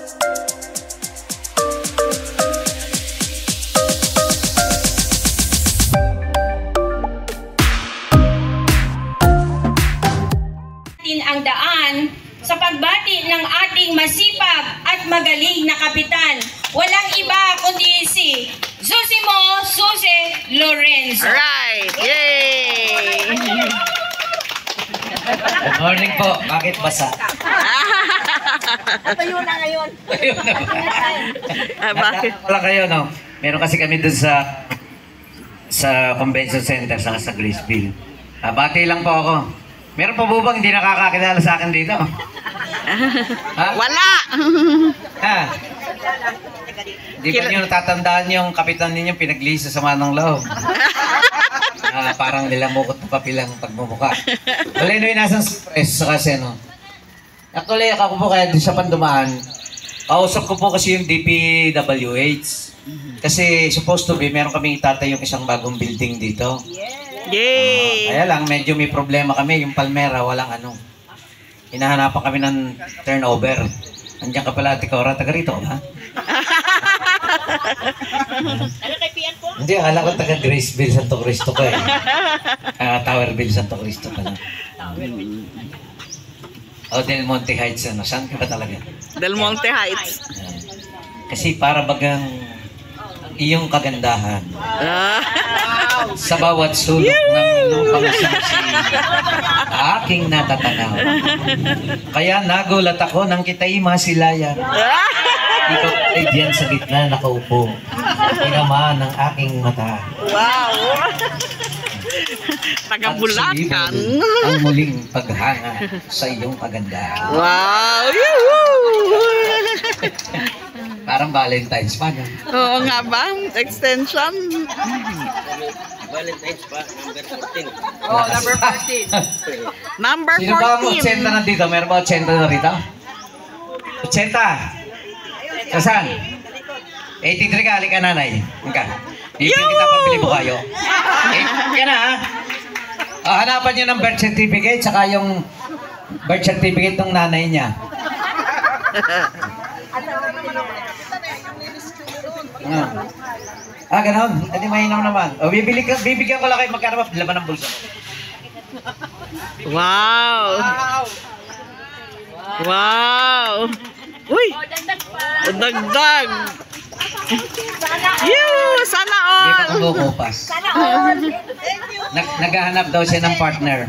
Ang daan sa pagbati ng ating masipag at magaling na kapitan. Walang iba kundi si Susimo Susi Lorenzo. Alright! Yay! Good morning po. Bakit basa? Tayo na ngayon. Bakit? Wala kayo, no? Meron kasi kami dun sa convention center sa Graceville. Bati lang po ako. Meron pa po bang hindi nakakakilala sa akin dito? Ha? Wala! Ha? Di ba nyo natatandaan yung kapitan ninyo pinaglisa sa manong loob? Parang nilamukot na papilang pagmumuka. Wala yun nasang surprise sa kasi, no? Actually, ako po kaya sa pandumaan, kausap ko po kasi yung DPWH. Kasi supposed to be, meron kaming itatay yung isang bagong building dito. Yay! Kaya lang, medyo may problema kami. Yung Palmera, walang ano. Hinahanapan kami ng turnover. Andiyan ka pala, Tikora, taga rito, ha? Ano kay Pian po? Hindi, akala ko taga Graceville, Santo Cristo ka eh. Towerville, Santo Cristo ka lang. O Del Monte Heights, ano? Saan ka ba talaga? Del Monte Heights. Kasi para bagang iyong kagandahan sa bawat sulok ng lupang sumsi aking natatanaw. Kaya nagulat ako nang kita'y masilayan. Ikaw ay diyan sa gitna nakaupo. Pinama ng aking mata. Wow! Taga-Bulacan. Ang muling paghanga sa iyong kagandahan. Wow! Yoo-hoo! Parang Valentine's pa, no? Oo nga ba? Extension? Valentine's pa, number 14. Oh, number 14. Number 14. Sino ba ang 80 na dito? Meron ba 80 na rito? 80? Saan? 83 ka, halika nanay. Halika. Bibili kita pambili mo kayo. Yan na, ha? Hanapan niyo ng birth certificate saka yung birth certificate ng nanay niya. Ganon. Hindi mainam naman. O, bibigyan ko lang kayo magkano ba laman ng bulsa. Wow! Wow! Uy! Dagdag! Sana all! Hindi pa kumukupas. Sana all! Naghahanap daw siya ng partner.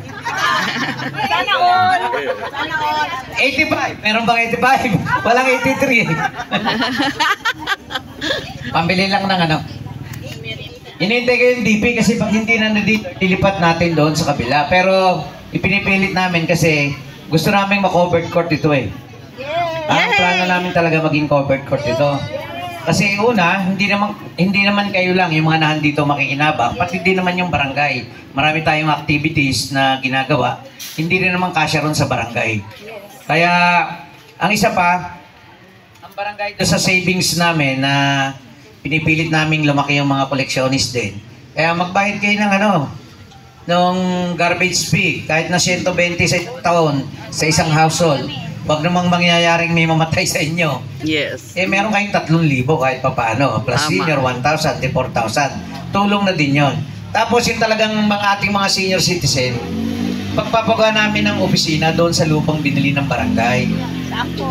Sana all! Sana all! 85! Meron bang 85? Walang 83 eh. Pambili lang ng ano. Hinihintay ko yung DP kasi pag hindi na dito, dilipat natin doon sa kabila. Pero ipinipilit namin kasi gusto namin ma-covered court ito eh. Ang plano namin talaga maging covered court ito. Kasi una, hindi naman kayo lang yung mga nandito makikinabang, pati din naman yung barangay. Marami tayong activities na ginagawa, hindi rin naman kasya ron sa barangay. Kaya, ang isa pa, ang barangay doon sa savings namin na pinipilit namin lumaki yung mga collectionist din. Kaya magbayad kayo ng ng garbage fee, kahit na 120 sa taon sa isang household. Huwag namang mangyayaring may mamatay sa inyo. Yes. Meron kayong 3,000 kahit pa paano. Plus senior, 1,000, 4,000. Tulong na din yon. Tapos yung talagang ating mga senior citizen, pagpapagawa namin ng opisina doon sa lupang binili ng barangay.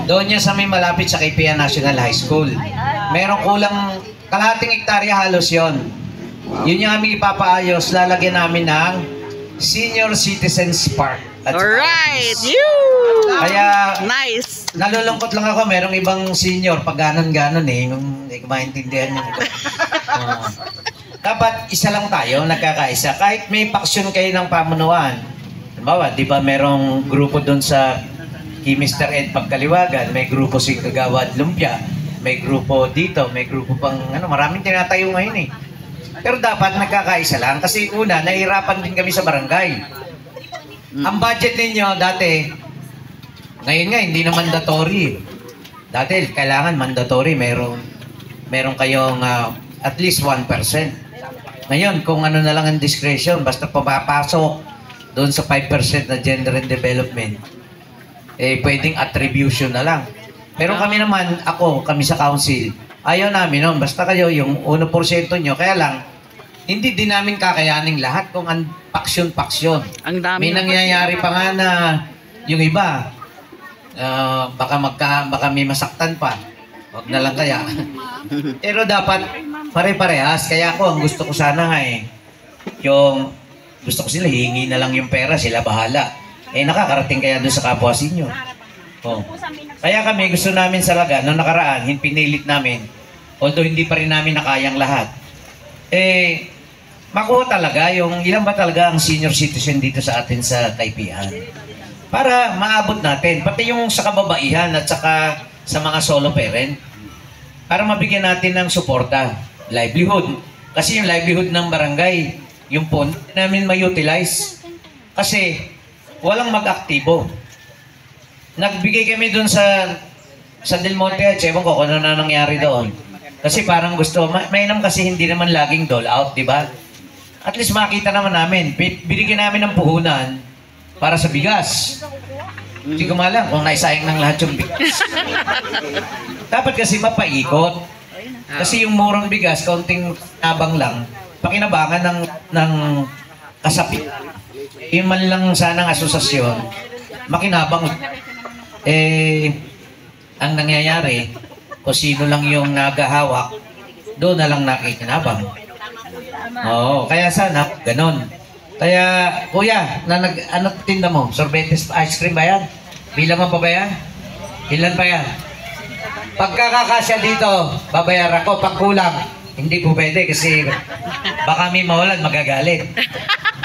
Doon yan sa may malapit sa Kaipian National High School. Meron kulang kalahating hektarya halos yon. Yun yung aming ipapaayos. Lalagyan namin ng Senior Citizens Park. Alright! Kaya, nice! nalulungkot lang ako, merong ibang senior, pag ganon-ganon eh, hindi ko maintindihan yun. Dapat isa lang tayo, nagkakaisa. Kahit may paksyon kayo ng pamunuan. Halimbawa, di ba merong grupo doon sa kay Mr. Ed Pagkaliwagan, may grupo si Kagawad Lumpia, may grupo dito, may grupo pang, maraming tinatayo ngayon eh. Pero dapat nagkakaisa lang kasi una, nahihirapan din kami sa barangay. Ang budget ninyo dati, ngayon nga hindi na mandatory. Dati kailangan mandatory, meron kayong at least 1%. Ngayon kung ano na lang ang discretion, basta papapasok doon sa 5% na gender and development, pwedeng attribution na lang. Pero kami naman, kami sa council, ayaw namin nun. Basta kayo, yung 1% nyo. Kaya lang, hindi din namin kakayaning lahat kung ang paksyon-paksyon. Ang dami. May nangyayari pa nga na yung iba, baka may masaktan pa. Huwag na lang kaya. Pero dapat pare-parehas. Kaya ako, ang gusto ko sana nga gusto ko sila, hihingi na lang yung pera, sila bahala. Nakakarating kaya doon sa kapwa sinyo. Kaya kami, gusto namin talaga, noong nakaraan, pinilit namin, although hindi pa rin namin nakayang lahat, makuha talaga yung ilan ba talaga ang senior citizen dito sa atin sa Kaipihan. Para maabot natin, pati yung sa kababaihan at saka sa mga solo parent, para mabigyan natin ng suporta, livelihood. Kasi yung livelihood ng barangay, yung pond namin ma-utilize. Kasi walang mag-aktibo. Nagbigay kami doon sa Del Monte, ewan ko kung ano na nangyari doon. Kasi parang gusto, mainam kasi hindi naman laging dole out, di ba? At least makita naman namin, binigyan namin ng puhunan para sa bigas. Hindi ko malam kung naisayang ng lahat yung bigas. Dapat kasi mapaikot. Kasi yung murang bigas, kaunting nabang lang, pakinabangan ng kasapi. Yung man lang sanang asosasyon, makinabang. Ang nangyayari, kung sino lang yung nagahawak, doon na lang nakikinabang. Oo, kaya sana, ganon. Kaya, kuya, ano tinda mo? Sorbetes ice cream ba yan? Bilang mo pa ba yan? Ilan pa yan? Pagkakakasya dito, babayaran ko. Pag kulang, hindi po pwede kasi baka may mawalan, magagalit.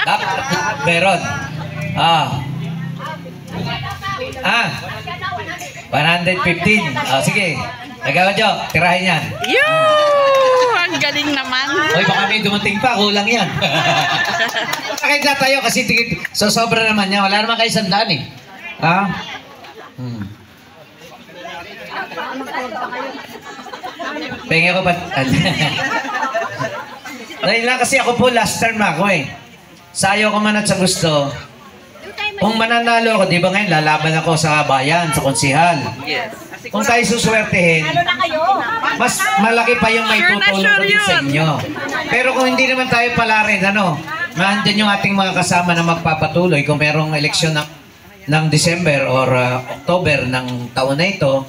Dapat meron. 115. Sige. Nagawa Jo, tirahin yan. Ang galing naman. Oy, baka may dumating pa, kulang yan. Kahit na tayo kasi sobra naman yan. Wala naman kayo sandaan eh. Pengen ko pa. Dahil lang kasi ako po last term ako eh. Sayo ko man at sa gusto. Kung mananalo ako, di ba ngayon lalaban ako sa bayan, sa konsihal. Yes. Kung tayo suswertehin, mas malaki pa yung may tutulong ko din sa inyo. Pero kung hindi naman tayo pala rin, nandyan yung ating mga kasama na magpapatuloy kung merong eleksyon ng December or October ng taon na ito,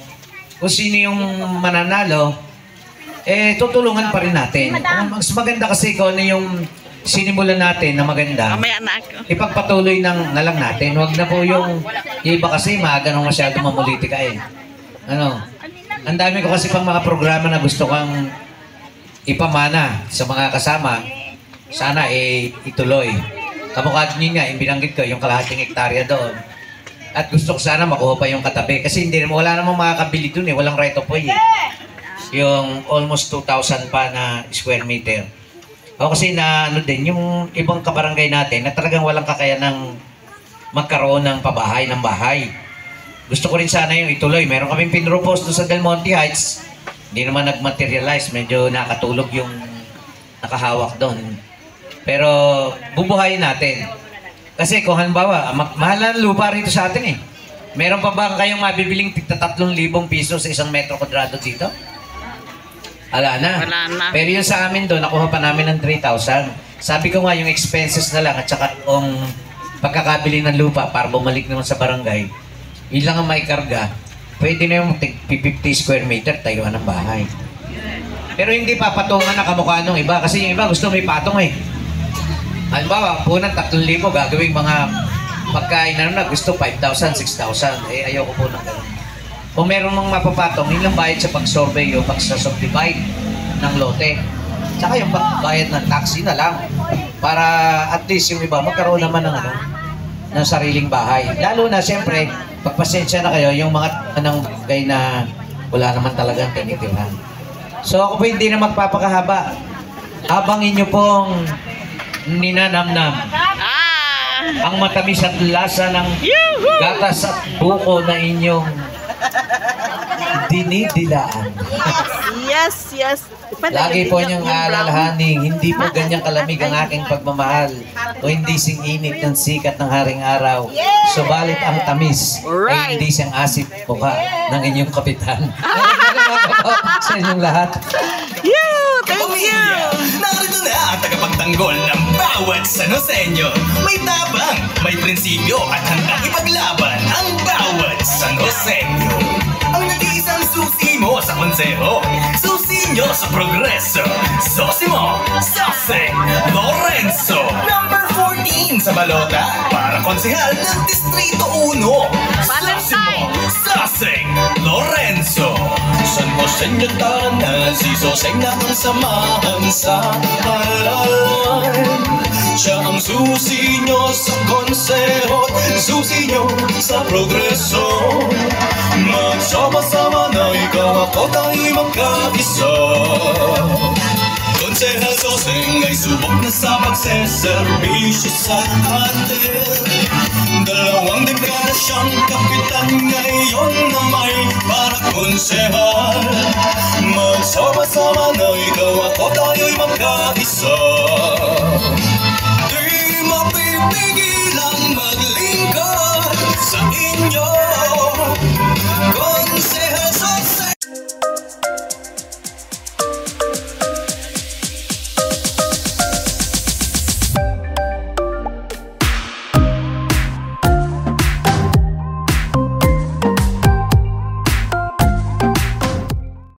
kung sino yung mananalo, tutulungan pa rin natin. Mas maganda kasi kung ano yung sinimulan natin na maganda, May anak. ipagpatuloy na lang natin. Huwag na po yung iba kasi maaga nung masyado mamulitika eh. Ang dami ko kasi pang mga programa na gusto kang ipamana sa mga kasama. Sana ituloy. Kamukha nyo nga, binanggit ko yung kalahating hektarya doon. At gusto ko sana makuha pa yung katabi. Kasi wala namang makakabili doon eh. Walang right of way eh. Yung almost 2,000 pa na square meter. O kasi din, yung ibang kabarangay natin na talagang walang kakayanang magkaroon ng pabahay ng bahay. Gusto ko rin sana yung ituloy. Meron kaming pinropose doon sa Del Monte Heights. Hindi naman nag-materialize. Medyo nakatulog yung nakahawak doon. Pero bubuhayin natin. Kasi kung halimbawa, mahal na lupa rito sa atin eh. Meron pa ba kayong mabibiling tigta 3,000 piso sa 1 metro kwadrado dito? Wala na. Pero yung sa amin doon, nakuha pa namin ng 3,000. Sabi ko nga, yung expenses na lang at saka yung pagkakabili ng lupa para bumalik naman sa barangay, yun lang ang may karga. Pwede na yung 50 square meter, tayuan ng bahay. Pero hindi papatungan na kamukha nung iba. Kasi yung iba gusto may patong eh. Halimbawa, punang 3,000, gagawing mga pagkain na gusto 5,000, 6,000. Ayoko po ng gano'n. Kung meron mong mapapatong, ilang bayad sa pag-survey o pag-subdivide ng lote. Tsaka yung bayad ng taxi na lang. Para at least yung iba magkaroon naman ng sariling bahay. Lalo na siyempre, pagpasensya na kayo, yung mga gay na wala naman talagang tinitirhan. So ako po hindi na magpapakahaba. Habang inyo pong ninanamnam ang matamis at lasa ng gatas at buko na inyong dinidilaan. Yes, yes. Lagi po niyong aalalahaning, hindi po ganyang kalamig ang aking pagmamahal o hindi sing init ng sikat ng haring araw. Subalit ang tamis ay hindi siyang asip mukha ng inyong kapitan. Sa inyong lahat. Thank you! Narito na ang tagapagtanggol ng bawat Sanoseño. May tabang, may prinsipyo at handang ipaglaban ang bawat Sanoseño. Ang nag-iisang susi mo sa konseho, susi nyo sa progreso, susi mo, Soseng Lorenzo. Number 14 sa balota para konsehal ng Distrito 1. Susi mo, Soseng Lorenzo. San Jose nyo tanan, si Soseng na ang samahan sa halalan. Siya ang susi nyo sa konseho, susi nyo sa progreso. Magsama-sama na ikaw ako tayo magkaisa. Konsehal Soseng ay subok na sa pagseserbisyo sa atin. 2 dekada siyang kapitan ngayon na may para konsehal. Magsama-sama na ikaw ako tayo'y magkaisa. Di mapipigil